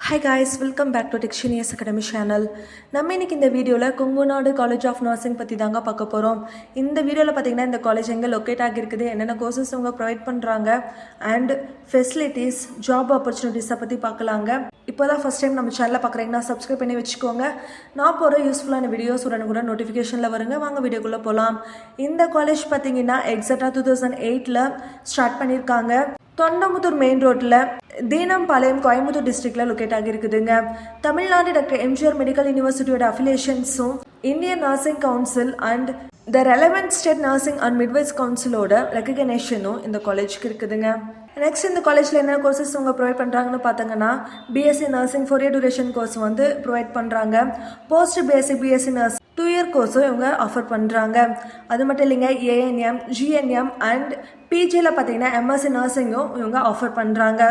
Hi guys, welcome back to Techgenius Academy channel. நம்ம இன்னைக்கு இந்த வீடியோல கொங்குநாடு காலேஜ் ஆஃப் நர்சிங் பத்தி தாங்க பார்க்க போறோம். இந்த வீடியோல பாத்தீங்கன்னா இந்த காலேஜ் எங்க லொகேட் ஆகிருக்குது, என்னென்ன கோர்சஸ் அவங்க ப்ரொவைட் பண்றாங்க அண்ட் ஃபெசிலிட்டிஸ், ஜாப் ஆப்பர்ச்சுனிட்டிஸ் பத்தி பார்க்கலாங்க. இப்போதான் ஃபர்ஸ்ட் டைம் நம்ம சேனலை பார்க்குறீங்கன்னா சப்ஸ்கிரைப் பண்ணி வச்சுக்கோங்க. நான் போகிற யூஸ்ஃபுல்லான வீடியோஸ் உடனுக்குடன் நோட்டிஃபிகேஷனில் வருங்க. வாங்க வீடியோக்குள்ளே போகலாம். இந்த காலேஜ் பார்த்தீங்கன்னா எக்ஸாக்டாக 2008 ஸ்டார்ட் பண்ணியிருக்காங்க. தொண்டமுத்தூர் மெயின் ரோட்டில் தீனம்பாளையம் கோயம்புத்தூர் டிஸ்ட்ரிக்டில் லொக்கேட் ஆகியிருக்குதுங்க. தமிழ்நாடு டாக்டர் எம்ஜிஆர் மெடிக்கல் யூனிவர்சிட்டியோட அஃபிலியேஷன்ஸும் Indian nursing council and the relevant state nursing and midwives கவுன்சிலோட ரெகக்னேஷனும் இந்த காலேஜுக்கு இருக்குதுங்க. நெக்ஸ்ட் இந்த காலேஜில் என்ன கோர்சஸ் அவங்க ப்ரொவைட் பண்ணுறாங்கன்னு பார்த்தீங்கன்னா BSc nursing 4 year duration course வந்து ப்ரொவைட் பண்ணுறாங்க. Post basic BSc nursing 2 year கோர்ஸும் இவங்க ஆஃபர் பண்ணுறாங்க. அது மட்டும் இல்லைங்க, ஏஎன்எம், ஜிஎன்எம் அண்ட் பிஜியில் பார்த்தீங்கன்னா எம்எஸ்சி நர்சிங்கும் இவங்க ஆஃபர் பண்ணுறாங்க.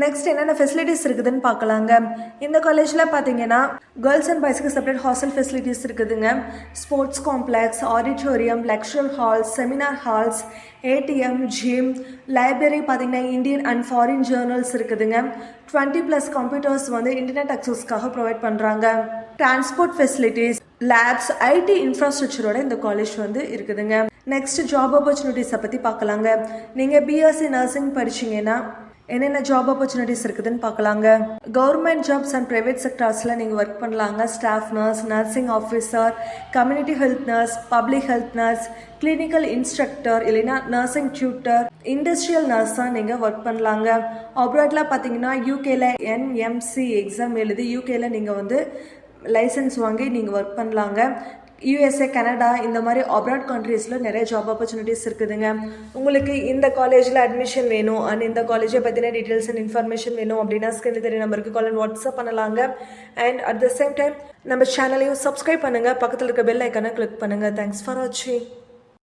நெக்ஸ்ட் என்னென்ன ஃபெசிலிட்டிஸ் இருக்குதுன்னு பார்க்கலாங்க. இந்த காலேஜில் பார்த்தீங்கன்னா கேர்ள்ஸ் அண்ட் பாய்ஸ்க்கு செப்பரேட் ஹாஸ்டல் ஃபெசிலிட்டிஸ் இருக்குதுங்க. Sports complex, auditorium, lecture halls, seminar halls, ATM, gym, library பார்த்தீங்கன்னா இந்தியன் அண்ட் ஃபாரின் ஜேர்னல்ஸ் இருக்குதுங்க. 20+ கம்ப்யூட்டர்ஸ் வந்து இன்டர்நெட் அக்சஸ்க்காக ப்ரொவைட் பண்ணுறாங்க. டிரான்ஸ்போர்ட் ஃபெசிலிட்டிஸ், லேப்ஸ், ஐடி இன்ஃப்ராஸ்ட்ரக்சரோட இந்த காலேஜ் வந்து இருக்குதுங்க. நெக்ஸ்ட் ஜாப் ஆப்பர்ச்சுனிட்டிஸை பற்றி பார்க்கலாங்க. நீங்கள் பிஎஸ்சி நர்சிங் படிச்சீங்கன்னா என்னென்ன ஜாப் ஆப்பர்ச்சுனிட்டிஸ் இருக்குதுன்னு பார்க்கலாங்க. கவர்மெண்ட் ஜாப்ஸ் அண்ட் ப்ரைவேட் செக்டார்ஸில் நீங்கள் ஒர்க் பண்ணலாங்க. Staff nurse, nursing officer, community health nurse, public health nurse, clinical instructor இல்லைன்னா நர்சிங் டியூட்டர், இண்டஸ்ட்ரியல் நர்ஸாக நீங்கள் ஒர்க் பண்ணலாங்க. அப்ராட்ல பார்த்தீங்கன்னா யூகேல என்எம்சி எக்ஸாம் எழுதி யூகேல நீங்கள் வந்து லைசன்ஸ் வாங்கி நீங்கள் ஒர்க் பண்ணலாங்க. யூஎஸ்ஏ, கனடா இந்த மாதிரி அப்ராட் கண்ட்ரீஸில் நிறைய ஜாப் ஆப்பர்ச்சுனிட்டிஸ் இருக்குதுங்க. உங்களுக்கு இந்த காலேஜில் அட்மிஷன் வேணும் அண்ட் இந்த காலேஜை பற்றின டீட்டெயில்ஸ் அண்ட் இன்ஃபர்மேஷன் வேணும் அப்படின்னா ஸ்கிரீனில் தெரிய நம்பருக்கு கால் அண்ட் வாட்ஸ்அப் பண்ணலாங்க. And at the same time நம்ம சேனலையும் சப்ஸ்கிரைப் பண்ணுங்கள், பக்கத்தில் இருக்க பெல் ஐக்கானை கிளிக் பண்ணுங்கள். தேங்க்ஸ் ஃபார் வாட்சிங்.